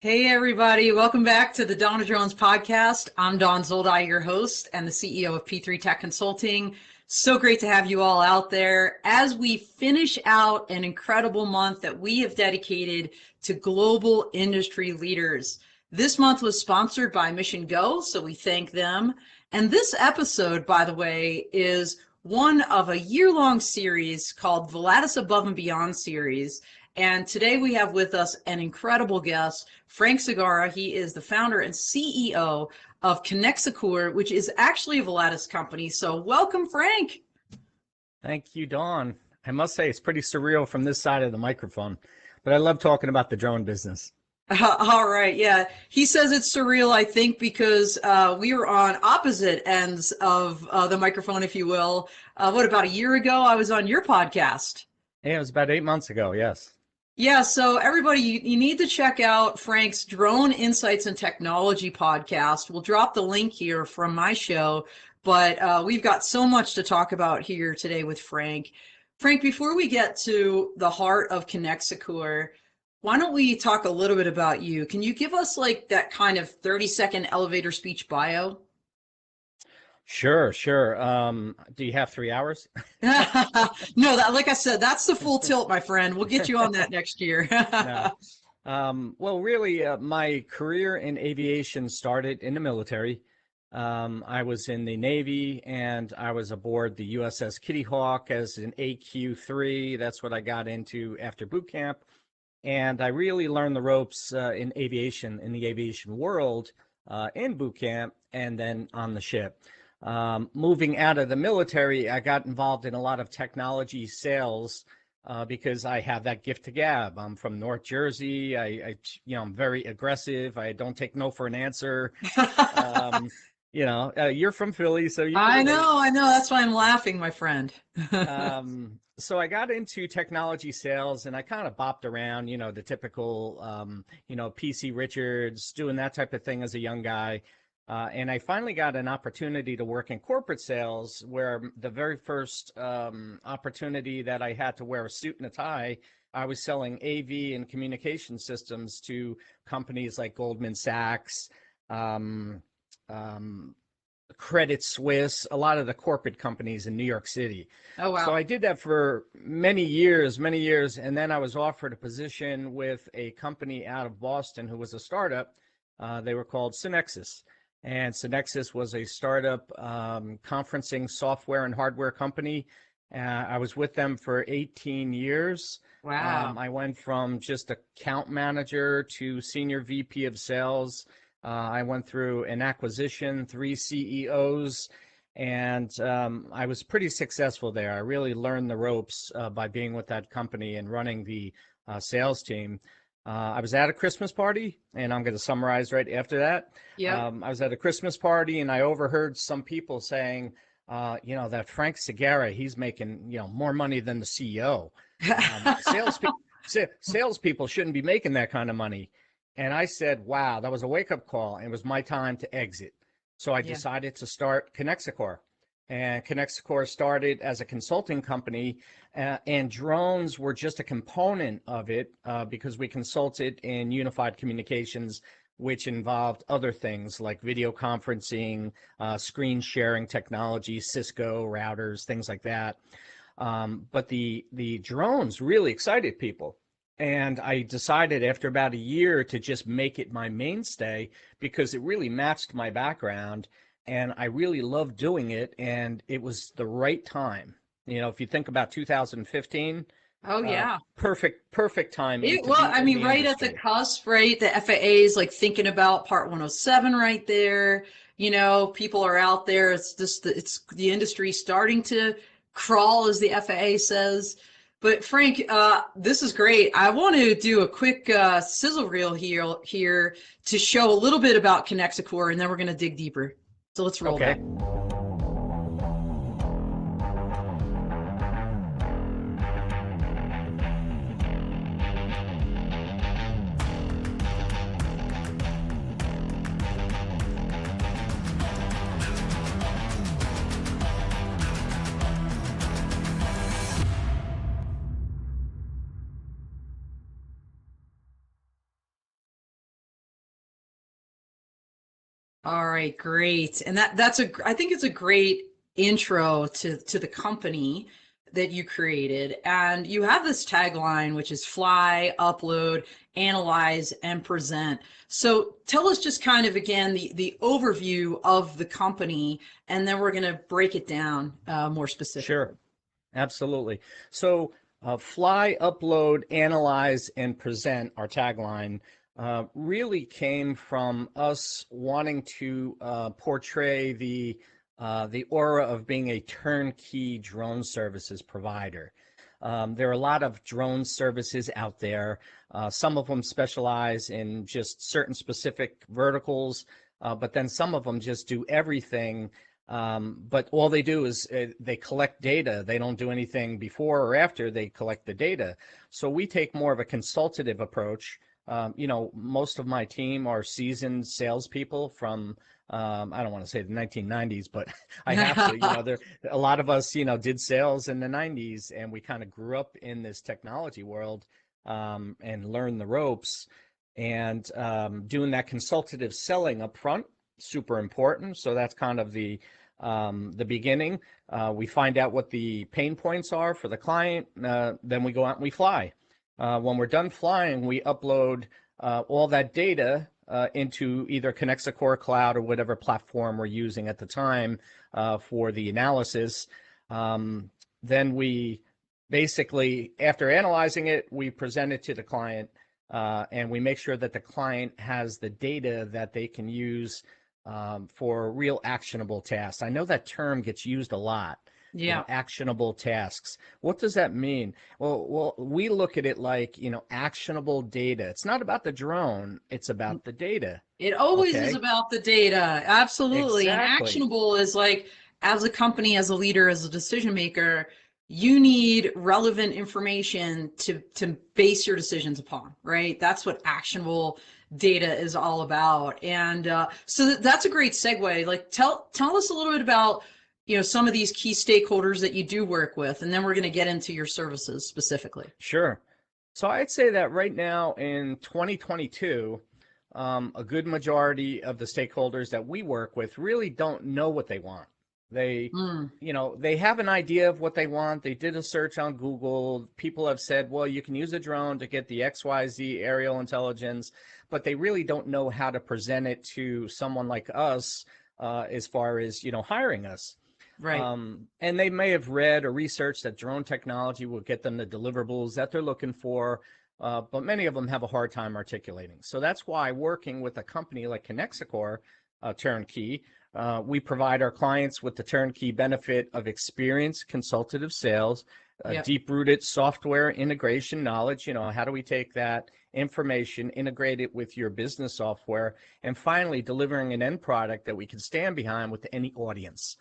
Hey everybody, welcome back to the Dawn of Drones podcast. I'm Dawn Zoldi, your host and the CEO of P3 Tech Consulting. So great to have you all out there as we finish out an incredible month that we have dedicated to global industry leaders. This month was sponsored by Mission Go, so we thank them. And this episode, by the way, is one of a year-long series called Volatus Above and Beyond series. And today we have with us an incredible guest, Frank Segarra. He is the founder and CEO of ConnexiCore, which is actually a Volatus company. So welcome, Frank. Thank you, Dawn. I must say it's pretty surreal from this side of the microphone, but I love talking about the drone business. All right. Yeah. He says it's surreal, I think, because we were on opposite ends of the microphone, if you will. About a year ago, I was on your podcast. Yeah, it was about 8 months ago, yes. Yeah, so everybody, you need to check out Frank's Drone Insights and Technology podcast. We'll drop the link here from my show, but we've got so much to talk about here today with Frank. Frank, before we get to the heart of ConnexiCore, why don't we talk a little bit about you? Can you give us like that kind of 30-second elevator speech bio? Sure. Do you have 3 hours? No, like I said, that's the full tilt, my friend. We'll get you on that next year. No. Well, really, my career in aviation started in the military. I was in the Navy, and I was aboard the USS Kitty Hawk as an AQ-3. That's what I got into after boot camp. And I really learned the ropes in aviation, in the aviation world, in boot camp, and then on the ship. Moving out of the military, I got involved in a lot of technology sales because I have that gift to gab. I'm from North Jersey. I'm very aggressive. I don't take no for an answer. You're from Philly, so you. I know. That's why I'm laughing, my friend. So I got into technology sales, and I kind of bopped around, the typical, PC Richards, doing that type of thing as a young guy. And I finally got an opportunity to work in corporate sales, where the very first opportunity that I had to wear a suit and a tie, I was selling AV and communication systems to companies like Goldman Sachs, Credit Suisse, a lot of the corporate companies in New York City. Oh, wow. So I did that for many years, and then I was offered a position with a company out of Boston who was a startup. They were called Synexus. And Synexus was a startup conferencing software and hardware company. I was with them for 18 years. Wow. I went from just account manager to senior VP of sales. I went through an acquisition, 3 CEOs, and I was pretty successful there. I really learned the ropes by being with that company and running the sales team. I was at a Christmas party, and I'm going to summarize right after that. Yeah. I was at a Christmas party, and I overheard some people saying, that Frank Segarra, he's making, more money than the CEO. Salespeople shouldn't be making that kind of money. And I said, wow, that was a wake-up call, and it was my time to exit. So I decided to start ConnexiCore. And ConnexiCore started as a consulting company, and drones were just a component of it because we consulted in unified communications, which involved other things like video conferencing, screen sharing technology, Cisco routers, things like that. But the drones really excited people. And I decided after about a year to just make it my mainstay because it really matched my background. And I really loved doing it, and it was the right time. If you think about 2015. Oh, yeah. Perfect time. Right at the cusp, right? The FAA is like thinking about Part 107 right there. People are out there. It's the industry starting to crawl, as the FAA says. But Frank, this is great. I want to do a quick sizzle reel here to show a little bit about ConnexiCore, and then we're going to dig deeper. So let's roll that. All right, great. And I think it's a great intro to the company that you created. And you have this tagline, which is fly, upload, analyze, and present. So tell us just kind of again the overview of the company, and then we're going to break it down more specifically. Sure, absolutely. So fly, upload, analyze, and present, our tagline, really came from us wanting to portray the aura of being a turnkey drone services provider. There are a lot of drone services out there. Some of them specialize in just certain specific verticals, but then some of them just do everything. But all they do is they collect data. They don't do anything before or after they collect the data. So we take more of a consultative approach. Most of my team are seasoned salespeople from, I don't want to say the 1990s, but I have to. There a lot of us, did sales in the 90s, and we kind of grew up in this technology world and learned the ropes. And doing that consultative selling up front, super important. So that's kind of the beginning. We find out what the pain points are for the client. Then we go out and we fly. When we're done flying, we upload all that data into either ConnexiCore Cloud or whatever platform we're using at the time for the analysis. Then we basically, after analyzing it, we present it to the client, and we make sure that the client has the data that they can use for real actionable tasks. I know that term gets used a lot. Yeah. Actionable tasks. What does that mean? Well, we look at it like, actionable data. It's not about the drone, it's about the data. It always is Okay? about the data. Absolutely. And Exactly. actionable is like, as a company, as a leader, as a decision maker, you need relevant information to base your decisions upon, right? That's what actionable data is all about. And so that's a great segue. Like, tell us a little bit about, some of these key stakeholders that you do work with, and then we're going to get into your services specifically. Sure. So I'd say that right now in 2022, a good majority of the stakeholders that we work with really don't know what they want. They, Mm, they have an idea of what they want. They did a search on Google. People have said, well, you can use a drone to get the XYZ aerial intelligence, but they really don't know how to present it to someone like us as far as, hiring us. right. And they may have read or researched that drone technology will get them the deliverables that they're looking for, but many of them have a hard time articulating. So that's why working with a company like ConnexiCore, Turnkey, we provide our clients with the turnkey benefit of experienced consultative sales, Yep. deep-rooted software integration knowledge. How do we take that information, integrate it with your business software, and finally delivering an end product that we can stand behind with any audience.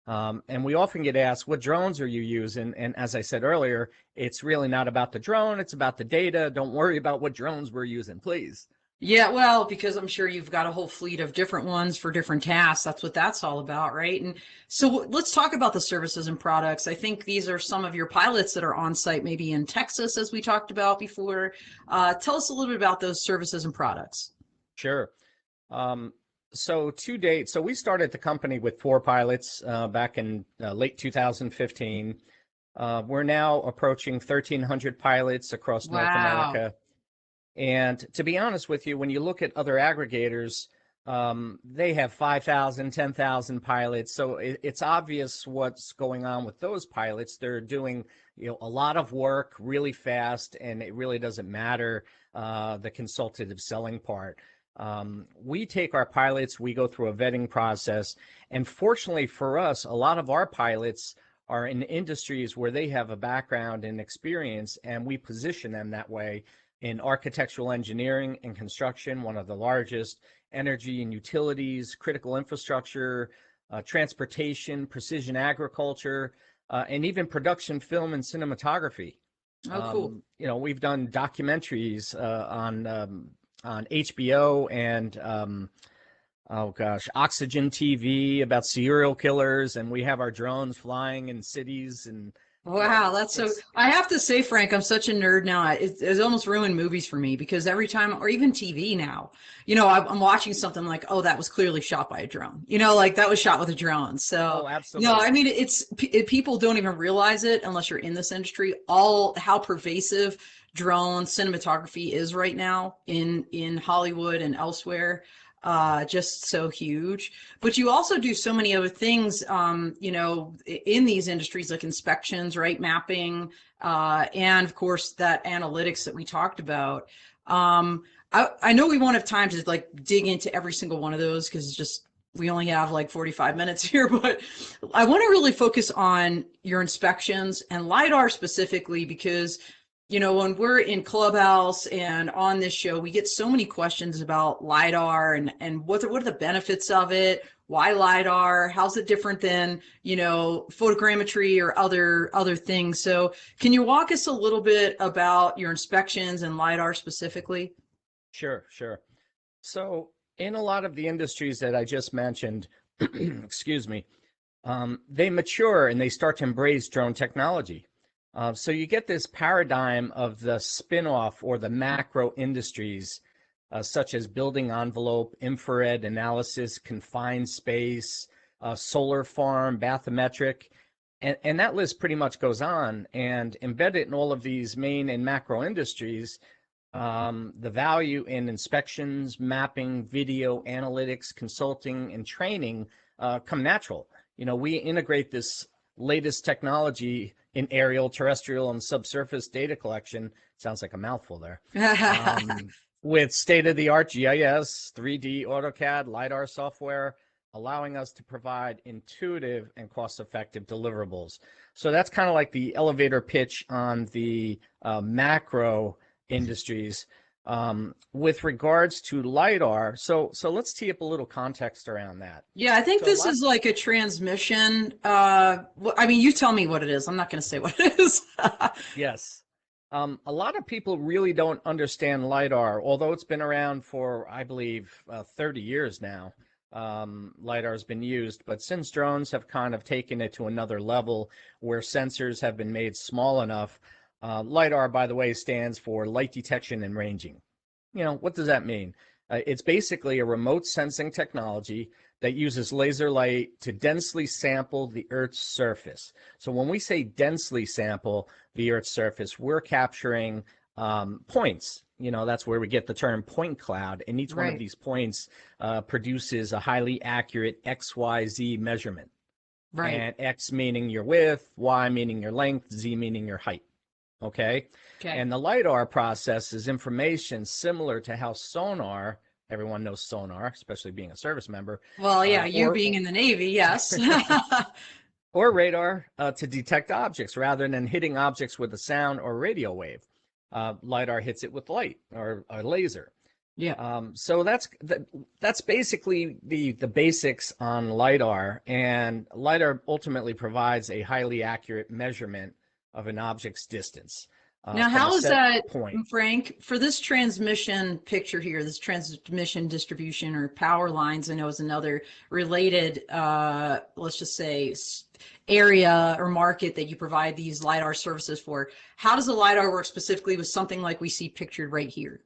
And we often get asked, what drones are you using? And as I said earlier, it's really not about the drone, it's about the data. Don't worry about what drones we're using, please. Yeah, well, because I'm sure you've got a whole fleet of different ones for different tasks. That's what that's all about, right? And so let's talk about the services and products. I think these are some of your pilots that are on site, maybe in Texas, as we talked about before. Tell us a little bit about those services and products. Sure. So to date, so we started the company with 4 pilots back in late 2015. We're now approaching 1,300 pilots across North Wow. America. And to be honest with you, when you look at other aggregators, they have 5,000, 10,000 pilots. So it's obvious what's going on with those pilots. They're doing, a lot of work really fast, and it really doesn't matter the consultative selling part. We take our pilots, we go through a vetting process, and fortunately for us, a lot of our pilots are in industries where they have a background and experience, and we position them that way in architectural engineering and construction, one of the largest, energy and utilities, critical infrastructure, transportation, precision agriculture, and even production film and cinematography. Oh, cool. We've done documentaries on HBO and oh gosh, Oxygen TV about serial killers, and we have our drones flying in cities and Wow, that's so. It's I have to say, Frank, I'm such a nerd now. It's almost ruined movies for me because every time, or even TV now, I'm watching something like, oh, that was clearly shot by a drone. Like that was shot with a drone. So, oh, no, I absolutely. mean, people don't even realize it unless you're in this industry. All how pervasive drone cinematography is right now in Hollywood and elsewhere. Just so huge. But you also do so many other things, in these industries like inspections, right? Mapping, and of course that analytics that we talked about. I know we won't have time to like dig into every single one of those because it's just we only have like 45 minutes here, but I want to really focus on your inspections and LiDAR specifically because when we're in Clubhouse and on this show, we get so many questions about LiDAR and what are the benefits of it? Why LiDAR? How's it different than, photogrammetry or other things? So can you walk us a little bit about your inspections and LiDAR specifically? Sure, sure. So in a lot of the industries that I just mentioned, excuse me, they mature and they start to embrace drone technology. So you get this paradigm of the spin-off or the macro industries, such as building envelope, infrared analysis, confined space, solar farm, bathymetric, and that list pretty much goes on. And embedded in all of these main and macro industries, the value in inspections, mapping, video, analytics, consulting, and training come natural. We integrate this latest technology in aerial, terrestrial, and subsurface data collection. Sounds like a mouthful there. With state-of-the-art GIS, 3D AutoCAD, LiDAR software, allowing us to provide intuitive and cost-effective deliverables. So that's kind of like the elevator pitch on the macro industries. With regards to LiDAR, so let's tee up a little context around that. Yeah, I think So a this lot, is like a transmission. I mean, you tell me what it is. I'm not going to say what it is. yes. A lot of people really don't understand LiDAR, although it's been around for, I believe, 30 years now. LiDAR has been used, but since drones have kind of taken it to another level where sensors have been made small enough, LiDAR, by the way, stands for light detection and ranging. What does that mean? It's basically a remote sensing technology that uses laser light to densely sample the Earth's surface. So when we say densely sample the Earth's surface, we're capturing points. That's where we get the term point cloud. And each one of Right. these points produces a highly accurate XYZ measurement. Right. And X meaning your width, Y meaning your length, Z meaning your height. Okay. Okay. And the LiDAR processes information similar to how sonar, everyone knows sonar, especially being a service member, Well, yeah, you or being in the Navy, yes. or radar to detect objects rather than hitting objects with a sound or radio wave. LiDAR hits it with light or a laser. Yeah. So that's basically the basics on LiDAR, and LiDAR ultimately provides a highly accurate measurement of an object's distance Now, from a how is set that, point. Frank, for this transmission picture here, this transmission distribution or power lines, I know is another related, let's just say, area or market that you provide these LiDAR services for. How does the LiDAR work specifically with something like we see pictured right here?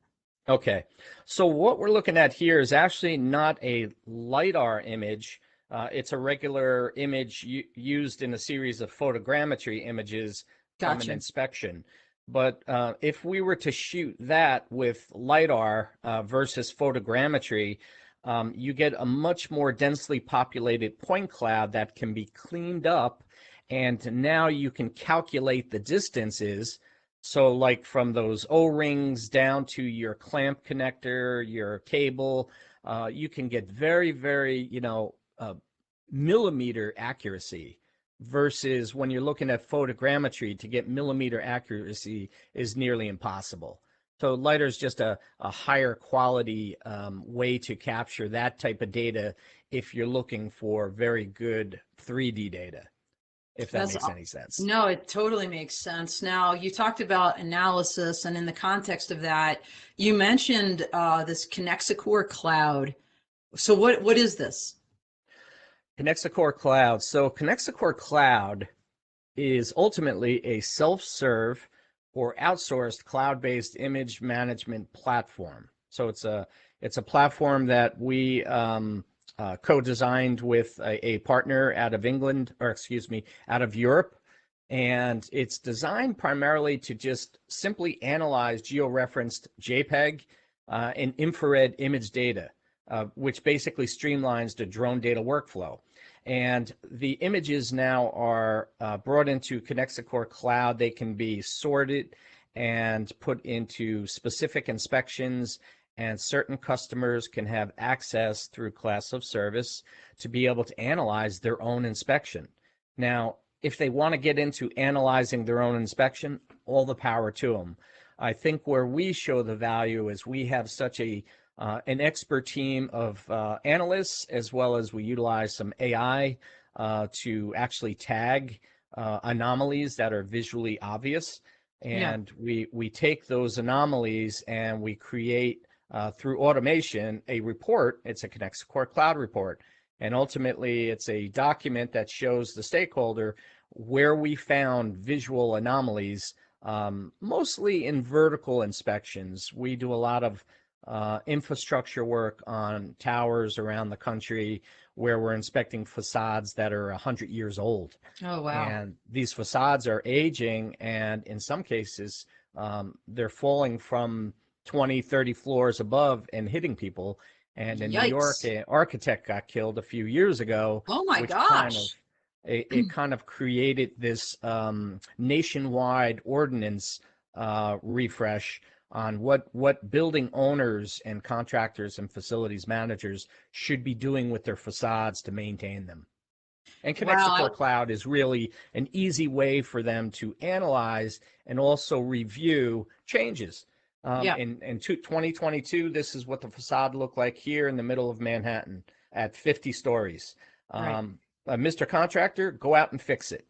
Okay, so what we're looking at here is actually not a LiDAR image. It's a regular image used in a series of photogrammetry images from an Gotcha. inspection. But if we were to shoot that with LiDAR versus photogrammetry, you get a much more densely populated point cloud that can be cleaned up, and now you can calculate the distances. So like from those O-rings down to your clamp connector, your cable, you can get very, very, millimeter accuracy versus when you're looking at photogrammetry, to get millimeter accuracy is nearly impossible. So LiDAR is just a higher quality way to capture that type of data if you're looking for very good 3D data, if that That's makes any sense. no, it totally makes sense. Now, you talked about analysis, and in the context of that, you mentioned this ConnexiCore Cloud. So what is this? ConnexiCore Cloud. So ConnexiCore Cloud is ultimately a self-serve or outsourced cloud-based image management platform. So it's a platform that we co-designed with a partner out of England, or excuse me, out of Europe. And it's designed primarily to just simply analyze georeferenced JPEG and infrared image data, which basically streamlines the drone data workflow. And the images now are brought into ConnexiCore Cloud. They can be sorted and put into specific inspections, and certain customers can have access through class of service to be able to analyze their own inspection. Now, if they want to get into analyzing their own inspection, all the power to them. I think where we show the value is we have such an expert team of analysts, as well as we utilize some AI to actually tag anomalies that are visually obvious. And we take those anomalies and we create through automation a report. It's a ConnexiCore Cloud report. And ultimately, it's a document that shows the stakeholder where we found visual anomalies, mostly in vertical inspections. We do a lot of infrastructure work on towers around the country where we're inspecting facades that are 100 years old. Oh, wow. And these facades are aging, and in some cases, they're falling from 20, 30 floors above and hitting people. And in New York, an architect got killed a few years ago. Oh my gosh. It kind of created this nationwide ordinance refresh on what building owners and contractors and facilities managers should be doing with their facades to maintain them. And ConnexiCore Cloud is really an easy way for them to analyze and also review changes. In 2022, this is what the facade looked like here in the middle of Manhattan at 50 stories. Mr. Contractor, go out and fix it.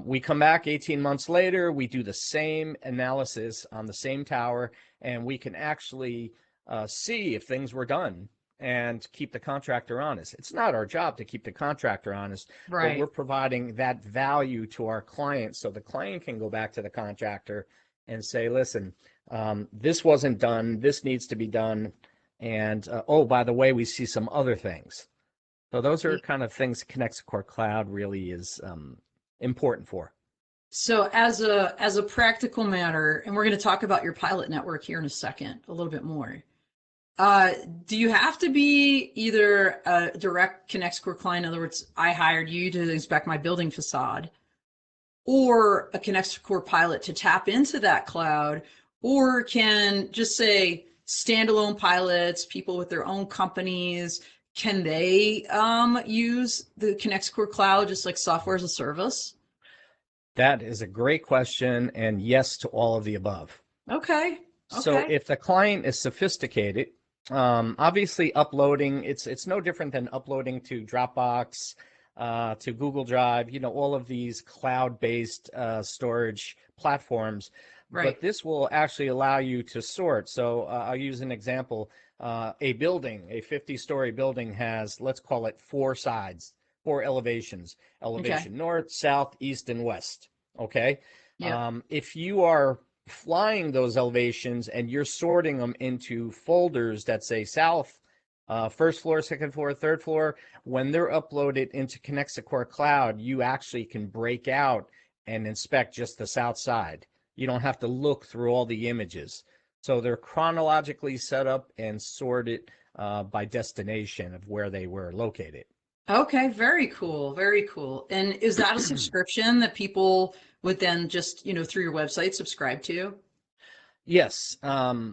We come back 18 months later, we do the same analysis on the same tower, and we can actually see if things were done and keep the contractor honest. It's not our job to keep the contractor honest, but we're providing that value to our client so the client can go back to the contractor and say, listen, this wasn't done, this needs to be done, and oh, by the way, we see some other things. So those are kind of things ConnexiCore Cloud really is important for. So as a practical matter, and we're going to talk about your pilot network here in a second, a little bit more. Do you have to be either a direct ConnexiCore client, in other words, I hired you to inspect my building facade, or a ConnexiCore pilot to tap into that cloud, or can just say standalone pilots, people with their own companies, can they use the ConnexiCore Cloud just like software as a service? That is a great question, and yes to all of the above. Okay. So if the client is sophisticated, obviously uploading, it's no different than uploading to Dropbox, to Google Drive, all of these cloud-based storage platforms. But this will actually allow you to sort. So I'll use an example. A building, a 50-story building has, let's call it 4 sides, 4 elevations. Elevation north, south, east, and west. Okay? If you are flying those elevations and you're sorting them into folders that say south, first floor, second floor, third floor, when they're uploaded into ConnexiCore Cloud, you actually can break out and inspect just the south side. You don't have to look through all the images. So they're chronologically set up and sorted by destination of where they were located. Okay, very cool, very cool. And is that a subscription that people would then just, through your website subscribe to? Yes,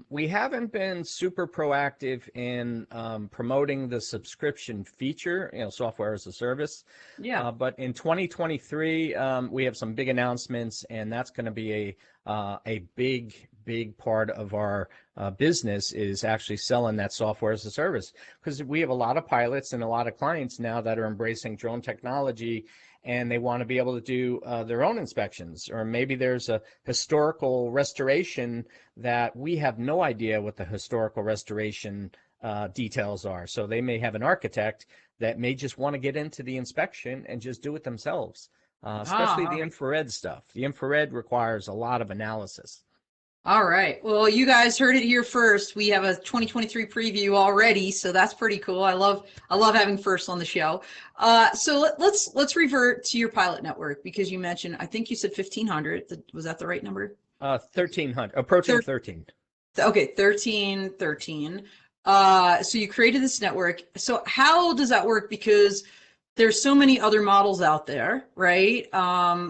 we haven't been super proactive in promoting the subscription feature, software as a service. But in 2023, we have some big announcements, and that's going to be a big part of our business is actually selling that software as a service, because we have a lot of pilots and a lot of clients now that are embracing drone technology, and they want to be able to do their own inspections, or maybe there's a historical restoration that we have no idea what the historical restoration details are. So they may have an architect that may just want to get into the inspection and just do it themselves. especially the Ah, infrared stuff. The infrared requires a lot of analysis. all right. Well, you guys heard it here first. We have a 2023 preview already, so that's pretty cool. I love having first on the show. So let's revert to your pilot network because you mentioned, I think you said 1,500. Was that the right number? 1,300, approaching 13. Okay, 13. So you created this network. So how does that work? Because there's so many other models out there, right?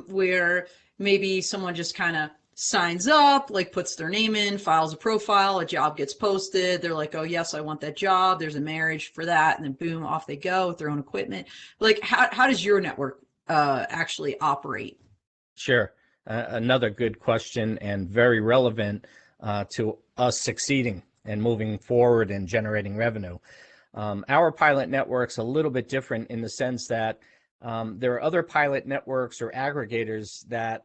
Where maybe someone just kind of signs up, like puts their name in, files a profile, a job gets posted. They're like, oh yes, I want that job. There's a marriage for that. And then boom, off they go with their own equipment. Like how does your network actually operate? Sure. Another good question and very relevant to us succeeding and moving forward and generating revenue. Our pilot network's a little bit different in the sense that there are other pilot networks or aggregators that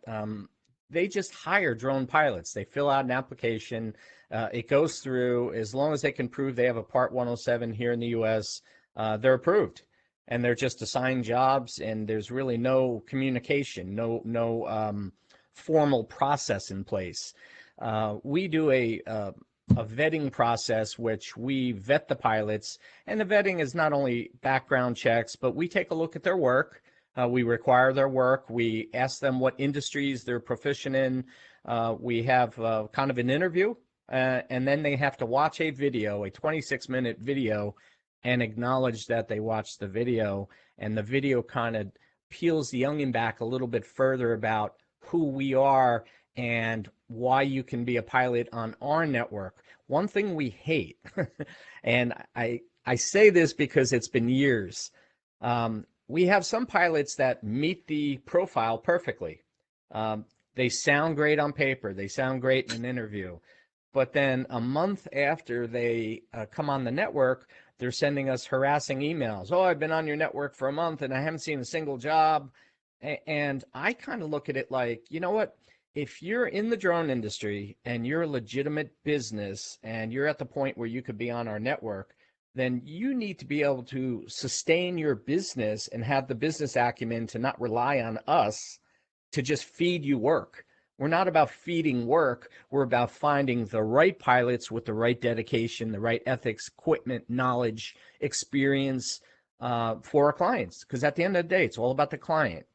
they just hire drone pilots. They fill out an application. It goes through. As long as they can prove they have a Part 107 here in the U.S., they're approved. And they're just assigned jobs, and there's really no communication, no formal process in place. We do a vetting process, which we vet the pilots, and the vetting is not only background checks, but we take a look at their work. We require their work. We ask them what industries they're proficient in. We have kind of an interview, and then they have to watch a video, a 26-minute video, and acknowledge that they watched the video, and the video kind of peels the onion back a little bit further about who we are and why you can be a pilot on our network. One thing we hate, and I say this because it's been years, we have some pilots that meet the profile perfectly. They sound great on paper. They sound great in an interview. But then a month after they come on the network, they're sending us harassing emails. Oh, I've been on your network for a month and I haven't seen a single job. And I kind of look at it like, you know what? If you're in the drone industry and you're a legitimate business and you're at the point where you could be on our network, then you need to be able to sustain your business and have the business acumen to not rely on us to just feed you work. We're not about feeding work. We're about finding the right pilots with the right dedication, the right ethics, equipment, knowledge, experience for our clients. Because at the end of the day, it's all about the client.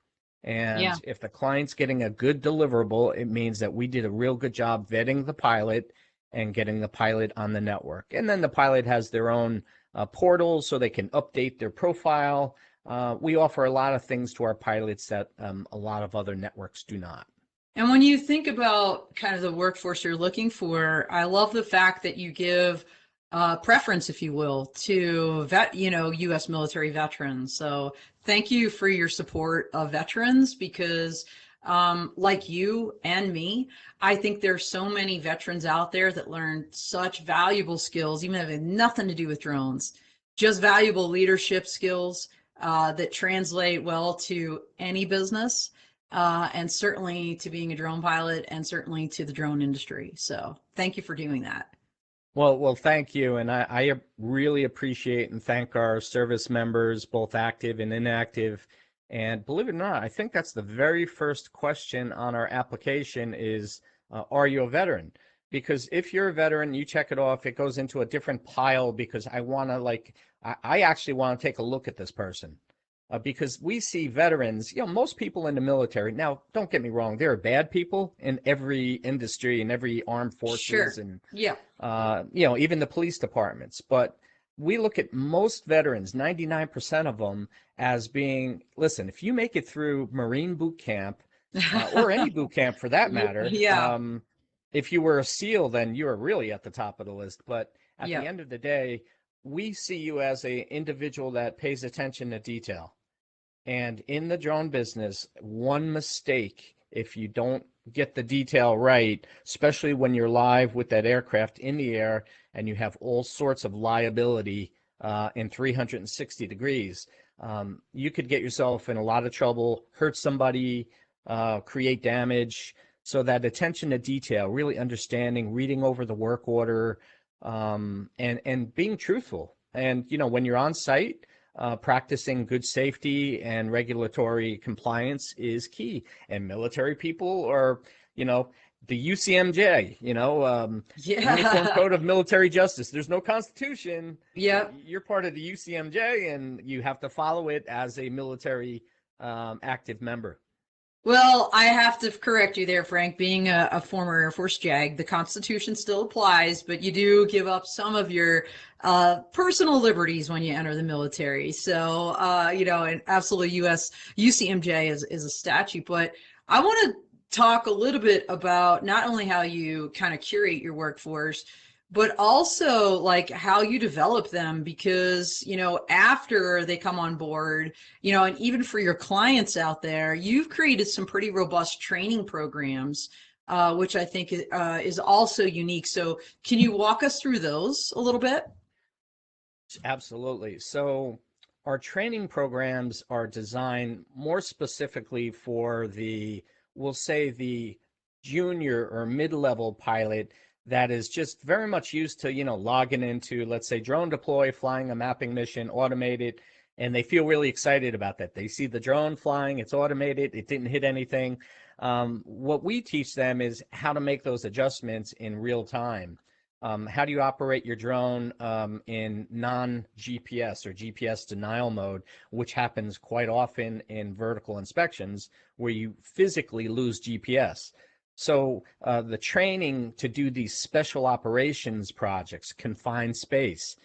And Yeah. if the client's getting a good deliverable, it means that we did a real good job vetting the pilot and getting the pilot on the network. And then the pilot has their own portal so they can update their profile. We offer a lot of things to our pilots that a lot of other networks do not. And when you think about kind of the workforce you're looking for, I love the fact that you give preference, if you will, to U.S. military veterans. So thank you for your support of veterans because like you and me, I think there's so many veterans out there that learn such valuable skills, even if it has nothing to do with drones, just valuable leadership skills that translate well to any business. And certainly to being a drone pilot and certainly to the drone industry. So thank you for doing that. Well, thank you. And I really appreciate and thank our service members, both active and inactive. And believe it or not, I think that's the very first question on our application is, are you a veteran? Because if you're a veteran, you check it off, it goes into a different pile because I actually want to take a look at this person. Because we see veterans, most people in the military. Now, don't get me wrong, there are bad people in every industry and every armed forces, Sure. and Yeah. even the police departments. But we look at most veterans, 99% of them, as being, listen, if you make it through Marine boot camp, or any boot camp for that matter, Yeah. if you were a SEAL, then you're really at the top of the list. But at Yeah. the end of the day, we see you as an individual that pays attention to detail. And in the drone business, one mistake, if you don't get the detail right, especially when you're live with that aircraft in the air and you have all sorts of liability in 360 degrees, you could get yourself in a lot of trouble, hurt somebody, create damage. So that attention to detail, really understanding, reading over the work order, and being truthful. And when you're on site, practicing good safety and regulatory compliance is key. And military people are, the UCMJ, Uniform Yeah. Code of Military Justice. There's no constitution. Yep. You're part of the UCMJ, and you have to follow it as a military active member. Well, I have to correct you there, Frank. Being a former Air Force JAG, the Constitution still applies, but you do give up some of your personal liberties when you enter the military. So, and absolutely U.S. UCMJ is a statute. But I want to talk a little bit about not only how you kind of curate your workforce, but also like how you develop them, because after they come on board, and even for your clients out there, you've created some pretty robust training programs, which I think is also unique. So can you walk us through those a little bit? Absolutely. So our training programs are designed more specifically for we'll say the junior or mid-level pilot that is just very much used to, logging into, let's say, drone deploy, flying a mapping mission, automated, and they feel really excited about that. They see the drone flying, it's automated, it didn't hit anything. What we teach them is how to make those adjustments in real time. How do you operate your drone in non-GPS or GPS denial mode, which happens quite often in vertical inspections where you physically lose GPS. So the training to do these special operations projects, confined space,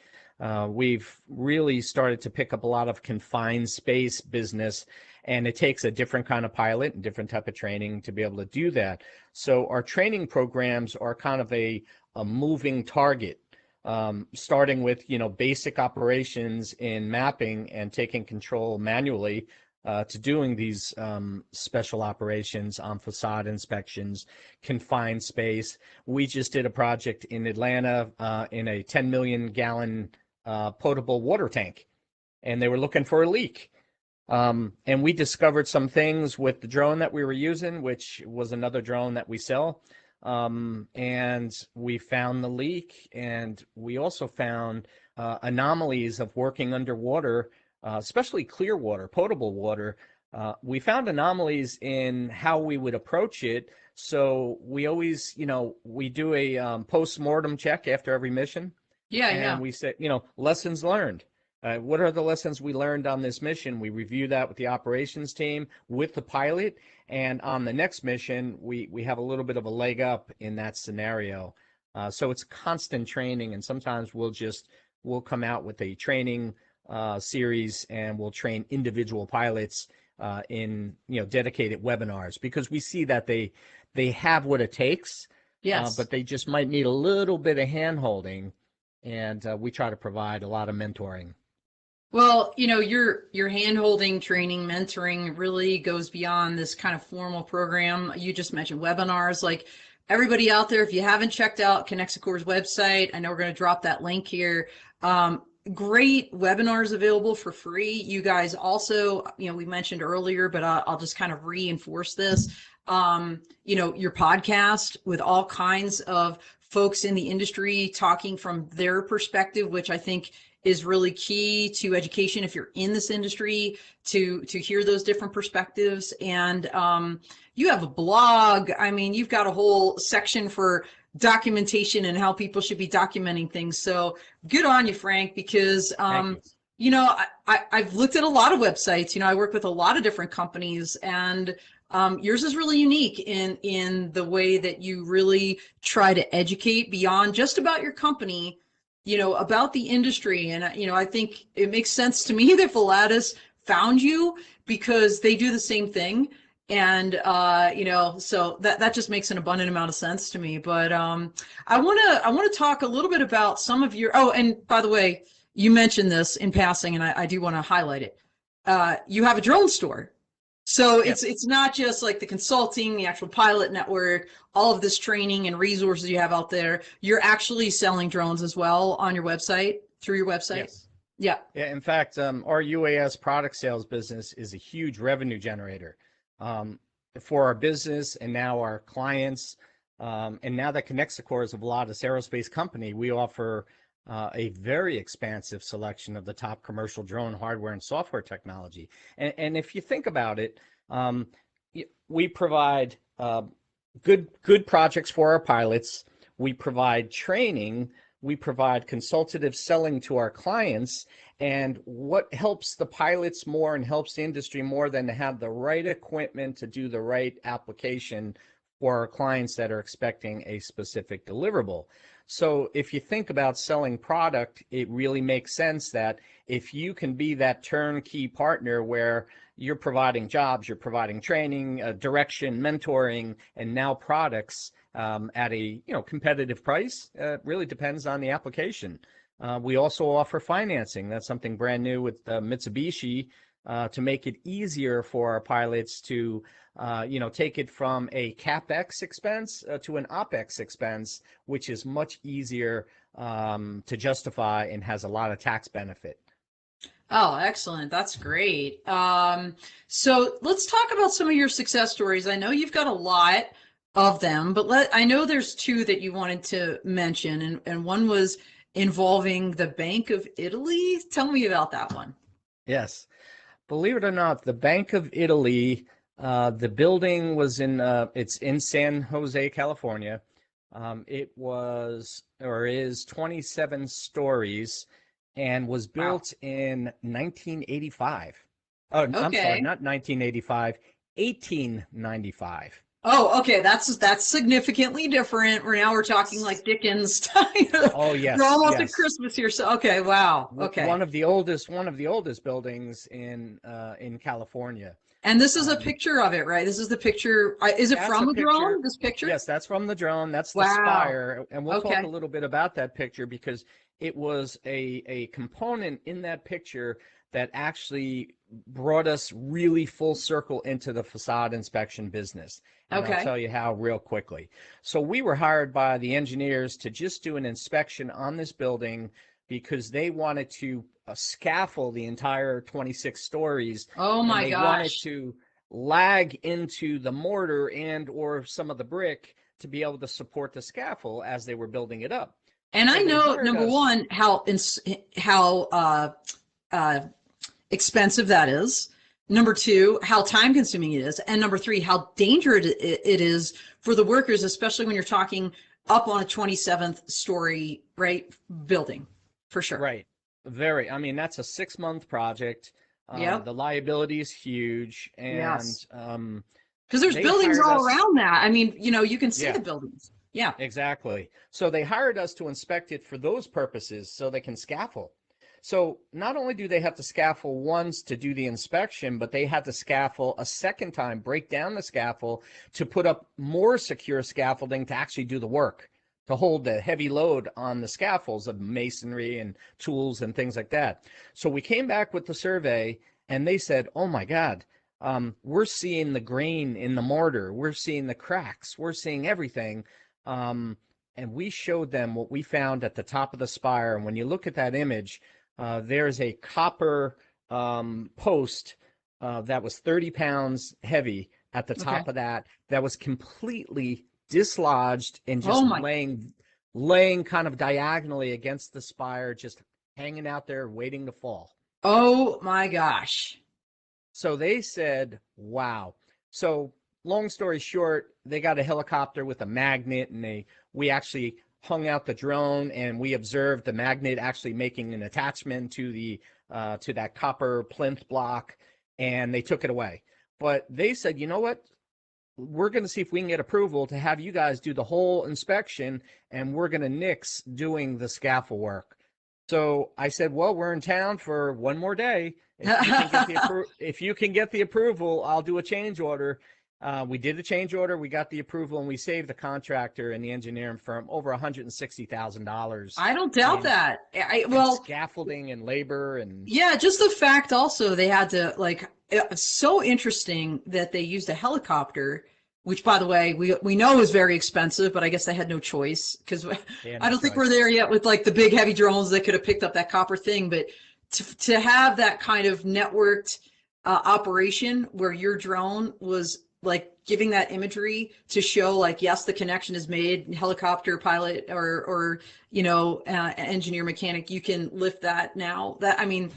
we've really started to pick up a lot of confined space business, and it takes a different kind of pilot and different type of training to be able to do that. So our training programs are kind of a moving target, starting with basic operations in mapping and taking control manually to doing these special operations on facade inspections, confined space. We just did a project in Atlanta in a 10 million gallon potable water tank, and they were looking for a leak. And we discovered some things with the drone that we were using, which was another drone that we sell. And we found the leak, and we also found anomalies of working underwater, especially clear water, potable water. We found anomalies in how we would approach it. So we always, we do a post-mortem check after every mission. Yeah, and yeah. we say, lessons learned. What are the lessons we learned on this mission? We review that with the operations team, with the pilot, and on the next mission, we have a little bit of a leg up in that scenario. So it's constant training, and sometimes we'll come out with a training series, and we'll train individual pilots in dedicated webinars, because we see that they have what it takes, Yes. but they just might need a little bit of hand holding, and we try to provide a lot of mentoring. Well, your hand-holding, training, mentoring really goes beyond this kind of formal program. You just mentioned webinars. Like everybody out there, if you haven't checked out ConnexiCore's website, I know we're going to drop that link here. Great webinars available for free. You guys also, we mentioned earlier, but I'll just kind of reinforce this. Your podcast with all kinds of folks in the industry talking from their perspective, which I think is really key to education if you're in this industry, to hear those different perspectives. And you have a blog. I mean, you've got a whole section for documentation and how people should be documenting things. So good on you, Frank, because I've looked at a lot of websites. I work with a lot of different companies, and yours is really unique in the way that you really try to educate beyond just about your company, about the industry. And, I think it makes sense to me that Volatus found you, because they do the same thing. And, so that just makes an abundant amount of sense to me. But I want to talk a little bit about some of your, oh, and by the way, you mentioned this in passing, and I do want to highlight it. You have a drone store. So it's not just like the consulting, the actual pilot network, all of this training and resources you have out there. You're actually selling drones as well on your website, through your website? Yes. Yeah. Yeah. In fact, our UAS product sales business is a huge revenue generator for our business and now our clients. And now that ConnexiCore is a Volatus Aerospace company, we offer a very expansive selection of the top commercial drone hardware and software technology. And if you think about it, we provide good projects for our pilots. We provide training. We provide consultative selling to our clients. And what helps the pilots more and helps the industry more than to have the right equipment to do the right application for our clients that are expecting a specific deliverable. So if you think about selling product, it really makes sense that if you can be that turnkey partner where you're providing jobs, you're providing training, direction, mentoring, and now products at a competitive price, really depends on the application. We also offer financing. That's something brand new with Mitsubishi to make it easier for our pilots to take it from a CapEx expense to an OpEx expense, which is much easier to justify and has a lot of tax benefit. Oh, excellent. That's great. So let's talk about some of your success stories. I know you've got a lot of them, but I know there's two that you wanted to mention, and one was involving the Bank of Italy. Tell me about that one. Yes. Believe it or not, the Bank of Italy, the building was it's in San Jose, California. It was or is 27 stories and was built in 1985. Oh, okay. I'm sorry, not 1985, 1895. Oh, okay. That's significantly different. We're talking like Dickens time. Oh, yes. We're almost at Christmas here. So, okay. Wow. Okay. One of the oldest buildings in California. And this is a picture of it, right? This is the picture. Is it from a drone, this picture? Yes, that's from the drone. That's the spire. And we'll talk a little bit about that picture because it was a component in that picture that actually brought us really full circle into the facade inspection business. And I'll tell you how real quickly. So we were hired by the engineers to just do an inspection on this building because they wanted to scaffold the entire 26 stories. Oh my gosh. They wanted to lag into the mortar and or some of the brick to be able to support the scaffold as they were building it up. And I know, number one, how expensive that is. Number two, how time consuming it is. And number three, how dangerous it is for the workers, especially when you're talking up on a 27th story, right, building, for sure. Right. Very. I mean, that's a 6-month project. The liability is huge. And because there's buildings all around that. I mean, you can see the buildings. Yeah, exactly. So they hired us to inspect it for those purposes so they can scaffold. So not only do they have to scaffold once to do the inspection, but they had to scaffold a second time, break down the scaffold to put up more secure scaffolding to actually do the work, to hold the heavy load on the scaffolds of masonry and tools and things like that. So we came back with the survey and they said, oh my God, we're seeing the grain in the mortar. We're seeing the cracks. We're seeing everything. And we showed them what we found at the top of the spire. And when you look at that image, there's a copper post that was 30 pounds heavy at the top of that was completely dislodged and just laying kind of diagonally against the spire, just hanging out there waiting to fall. Oh my gosh. So they said, wow. So long story short, they got a helicopter with a magnet and we actually hung out the drone and we observed the magnet actually making an attachment to the to that copper plinth block, and they took it away. But they said, you know what? We're going to see if we can get approval to have you guys do the whole inspection, and we're going to nix doing the scaffold work. So I said, well, we're in town for one more day. If you can get the approval, I'll do a change order. We did a change order, we got the approval, and we saved the contractor and the engineering firm over $160,000. I don't doubt that. Scaffolding and labor and just the fact also they had to it's so interesting that they used a helicopter, which by the way we know is very expensive, but I guess they had no choice because I don't think we're there yet with like the big heavy drones that could have picked up that copper thing. But to have that kind of networked operation where your drone was like giving that imagery to show like, yes, the connection is made, helicopter pilot or engineer mechanic, you can lift that now. That, I mean,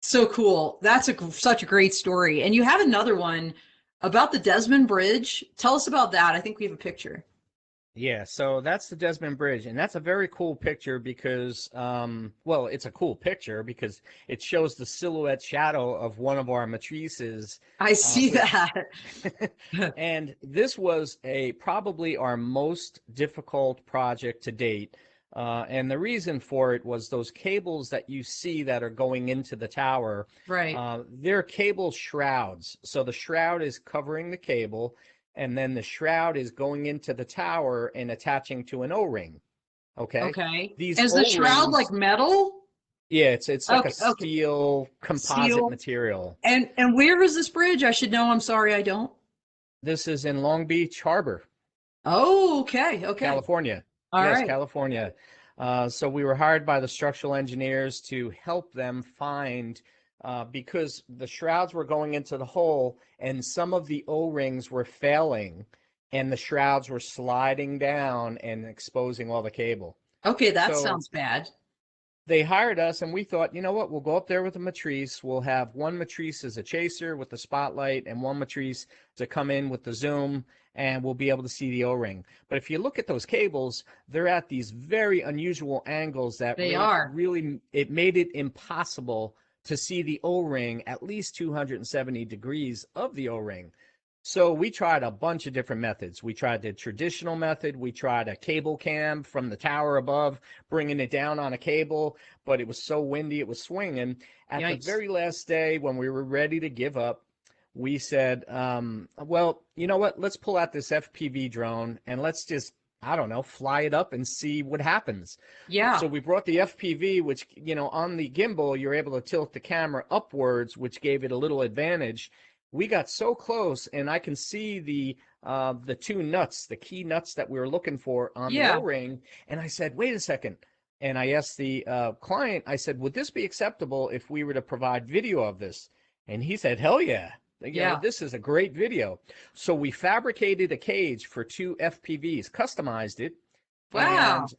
so cool. That's such a great story. And you have another one about the Desmond Bridge. Tell us about that. I think we have a picture. Yeah, so that's the Desmond Bridge, and that's a very cool picture because, well, it's a cool picture because it shows the silhouette shadow of one of our matrices. I see Which, that. and this was probably our most difficult project to date. And the reason for it was those cables that you see that are going into the tower. Right. They're cable shrouds. So the shroud is covering the cable, and then the shroud is going into the tower and attaching to an O-ring. Okay. Okay. These Is the shroud like O-rings, metal? yeah, it's like a Okay. steel composite Steel. material. And where is this bridge? I should know. I'm sorry, I don't. This is in Long Beach Harbor, Oh, okay. Okay. California. All Yes, right. California. So we were hired by the structural engineers to help them find, because the shrouds were going into the hole and some of the O-rings were failing and the shrouds were sliding down and exposing all the cable. Okay, that So sounds bad. they hired us and we thought, you know what, we'll go up there with a matrice. We'll have one matrice as a chaser with the spotlight and one matrice to come in with the zoom, and we'll be able to see the O-ring. But if you look at those cables, they're at these very unusual angles that They are. really, it made it impossible to see the O-ring at least 270 degrees of the O-ring. So we tried a bunch of different methods. We tried the traditional method. We tried a cable cam from the tower above, bringing it down on a cable, but it was so windy, it was swinging. At the Yikes. very last day, when we were ready to give up, we said, well, you know what? Let's pull out this FPV drone and let's just, I don't know, fly it up and see what happens. Yeah. So we brought the FPV, which, on the gimbal, you're able to tilt the camera upwards, which gave it a little advantage. We got so close, and I can see the two nuts, the key nuts that we were looking for on the O-ring. And I said, wait a second. And I asked the client, I said, would this be acceptable if we were to provide video of this? And he said, hell yeah. This is a great video. So we fabricated a cage for two FPVs, customized it. Wow. And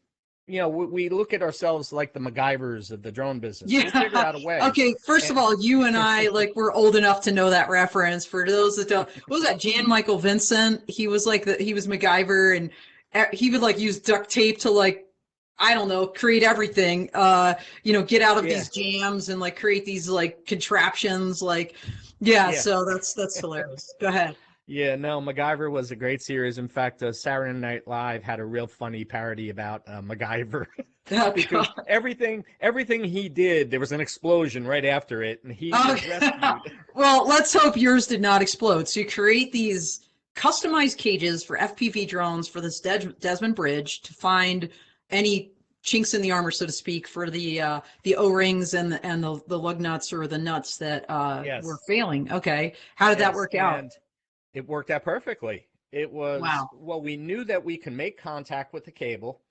we look at ourselves like the MacGyvers of the drone business. Yeah. We'll figure out a way. Okay, first of all, you and I, like, we're old enough to know that reference. For those that don't, what was that? Jan Michael Vincent. He was he was MacGyver, and he would like use duct tape to like, I don't know, create everything. Get out of these jams and like create these like contraptions. Like, so that's hilarious. Go ahead. Yeah, no, MacGyver was a great series. In fact, Saturday Night Live had a real funny parody about MacGyver because everything he did, there was an explosion right after it, and he was rescued. Well, let's hope yours did not explode. So you create these customized cages for FPV drones for this Desmond Bridge to find any chinks in the armor, so to speak, for the O-rings and the lug nuts or the nuts that were failing. Okay, how did that work out? It worked out perfectly. It was, wow. Well, we knew that we can make contact with the cable.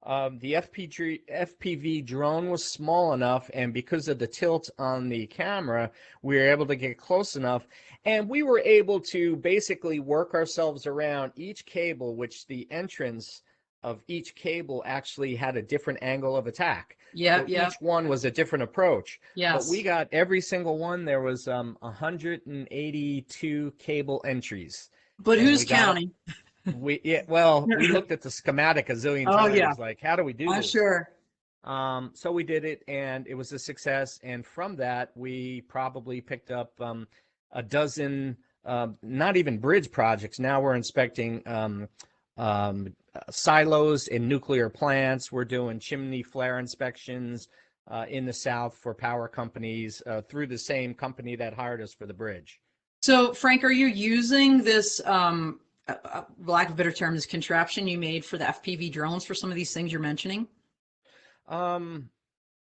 The FPV drone was small enough, and because of the tilt on the camera, we were able to get close enough, and we were able to basically work ourselves around each cable, which the entrance of each cable actually had a different angle of attack. So each one was a different approach. Yes. But we got every single one. There was 182 cable entries. But who's counting? We looked at the schematic a zillion times. Like, how do we do this? I'm sure. So we did it, and it was a success. And from that, we probably picked up a dozen, not even bridge projects. Now we're inspecting silos in nuclear plants. We're doing chimney flare inspections in the South for power companies through the same company that hired us for the bridge. So, Frank, are you using this, lack of a better term, this contraption you made for the FPV drones for some of these things you're mentioning?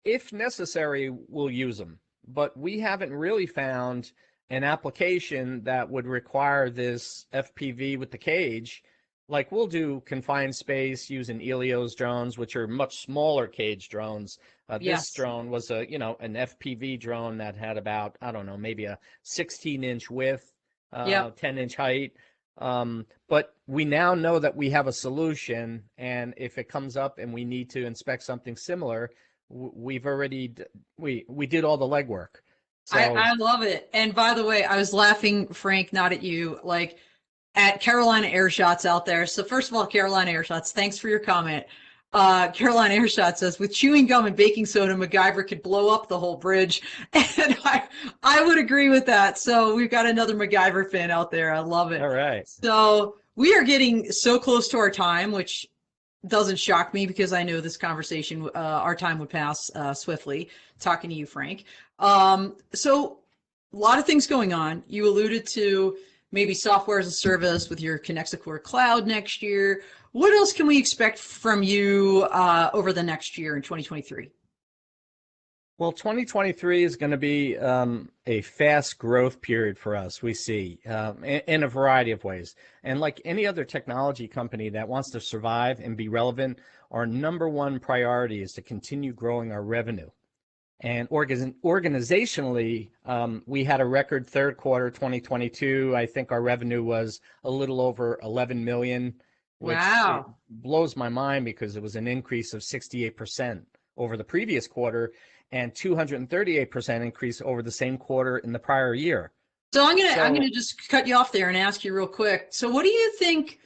If necessary, we'll use them. But we haven't really found an application that would require this FPV with the cage. Like, we'll do confined space using Elio's drones, which are much smaller cage drones. This drone was an FPV drone that had about, I don't know, maybe a 16-inch width, 10-inch height. But we now know that we have a solution, and if it comes up and we need to inspect something similar, we've already we did all the legwork. So I love it. And by the way, I was laughing, Frank, not at you, like at Carolina Airshots out there. So first of all, Carolina Airshots, thanks for your comment. Carolina Airshot says, with chewing gum and baking soda, MacGyver could blow up the whole bridge. And I would agree with that. So we've got another MacGyver fan out there. I love it. all right. So we are getting so close to our time, which doesn't shock me because I know this conversation, our time would pass swiftly talking to you, Frank. So a lot of things going on. You alluded to maybe software as a service with your ConnexiCore Cloud next year. What else can we expect from you over the next year in 2023? Well, 2023 is going to be a fast growth period for us, we see, in a variety of ways. And like any other technology company that wants to survive and be relevant, our number one priority is to continue growing our revenue. And organizationally, we had a record third quarter 2022. I think our revenue was a little over 11 million, which Wow. blows my mind because it was an increase of 68% over the previous quarter and 238% increase over the same quarter in the prior year. So I'm gonna just cut you off there and ask you real quick. So what do you think?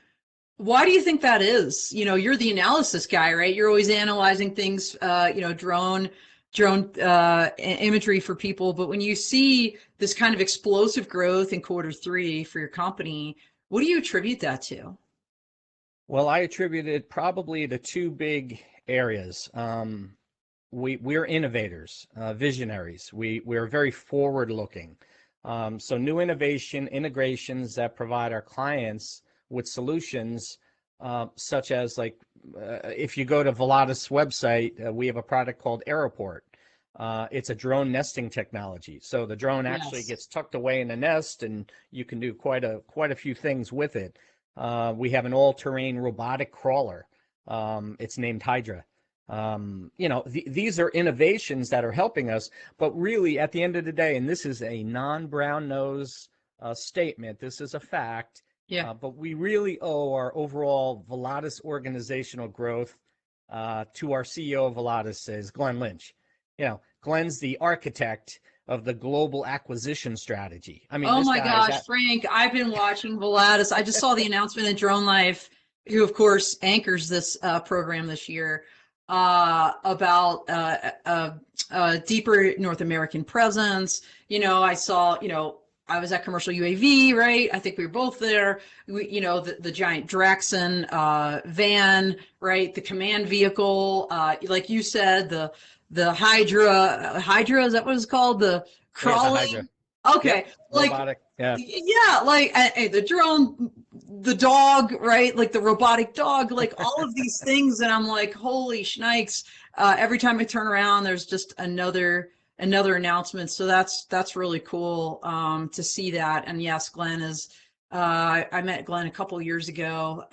Why do you think that is? You know, you're the analysis guy, right? You're always analyzing things, drone imagery for people. But when you see this kind of explosive growth in quarter three for your company, what do you attribute that to? Well, I attribute it probably to two big areas. We're innovators, visionaries. We're very forward-looking. So new innovation, integrations that provide our clients with solutions, such as if you go to Volatus website, we have a product called Aeroport. It's a drone nesting technology. So the drone actually gets tucked away in a nest, and you can do quite a few things with it. We have an all-terrain robotic crawler. It's named Hydra. These are innovations that are helping us, but really at the end of the day, and this is a non-brown nose statement, this is a fact, but we really owe our overall Volatus organizational growth to our CEO of Volatus, is Glenn Lynch. Glenn's the architect of the global acquisition strategy. I mean, oh my gosh, Frank, I've been watching Volatus. I just saw the announcement in DroneLife, who of course anchors this program this year, about a deeper North American presence. I saw, I was at Commercial UAV, right? I think we were both there. The giant Draxon van, right? The command vehicle, like you said, the Hydra, is that what it's called? The crawling. Yeah, okay, yep. Robotic. The drone, the dog, right? Like the robotic dog, like all of these things, and I'm like, holy shnikes! Every time I turn around, there's just another announcement. So that's really cool to see that. And yes, Glenn is. I met Glenn a couple of years ago,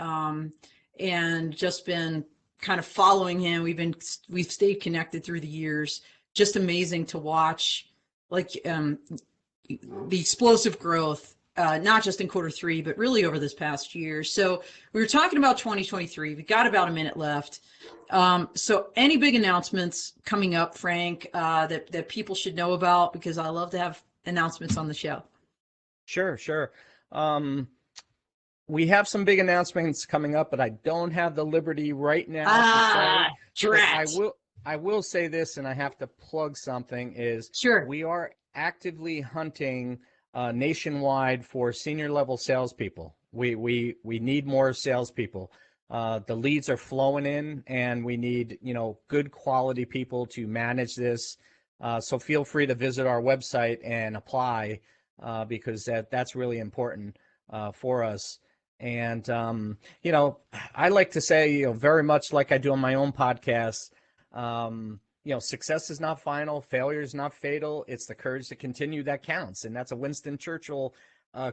and just been kind of following him. We've stayed connected through the years. Just amazing to watch, like the explosive growth, not just in quarter three, but really over this past year. So we were talking about 2023. We got about a minute left. So any big announcements coming up, Frank, that people should know about? Because I love to have announcements on the show. Sure. We have some big announcements coming up, but I don't have the liberty right now to say. I will say this, and I have to plug something, is we are actively hunting nationwide for senior level salespeople. We need more salespeople. The leads are flowing in, and we need good quality people to manage this. So feel free to visit our website and apply, because that's really important for us. And I like to say, very much like I do on my own podcast, success is not final, failure is not fatal. It's the courage to continue that counts. And that's a Winston Churchill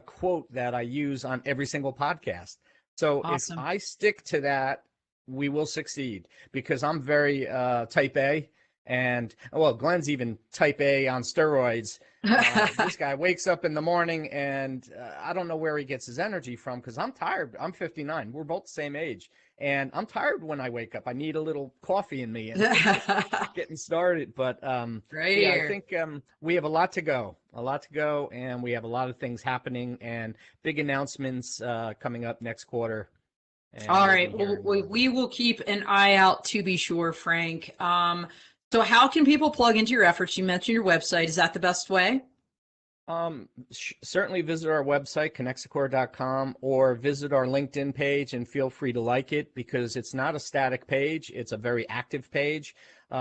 quote that I use on every single podcast. So awesome. If I stick to that, we will succeed, because I'm very type A, And well, Glenn's even type A on steroids. This guy wakes up in the morning and I don't know where he gets his energy from because I'm tired. I'm 59. We're both the same age. And I'm tired when I wake up. I need a little coffee in me and getting started. But Right yeah, I here. think we have a lot to go, and we have a lot of things happening and big announcements coming up next quarter. And All you'll right. be Well, hearing more of we that. will keep an eye out to be sure, Frank. So how can people plug into your efforts? You mentioned your website. Is that the best way? Certainly visit our website, ConnexiCore.com, or visit our LinkedIn page and feel free to like it because it's not a static page. It's a very active page.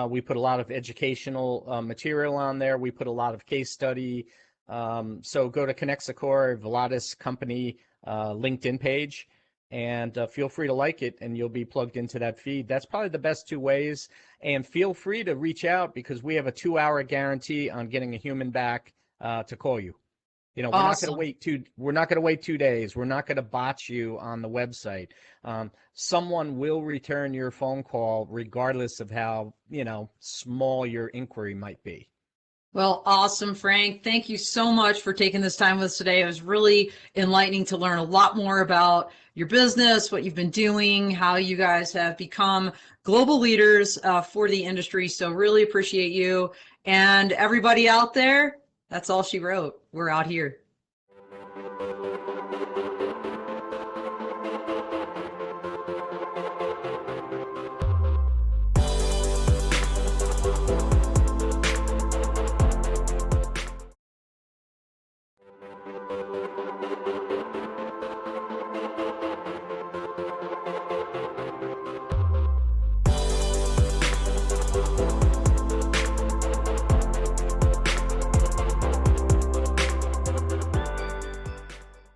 We put a lot of educational material on there. We put a lot of case study. So go to ConnexiCore, Volatus company LinkedIn page, and feel free to like it, and you'll be plugged into that feed. That's probably the best two ways. And feel free to reach out because we have a 2-hour guarantee on getting a human back to call you. You know, we're not going to Awesome. wait we're not going to wait 2 days. We're not going to botch you on the website. Someone will return your phone call regardless of how, small your inquiry might be. Well, awesome, Frank. Thank you so much for taking this time with us today. It was really enlightening to learn a lot more about your business, what you've been doing, how you guys have become global leaders for the industry. So really appreciate you. And everybody out there, that's all she wrote. We're out here.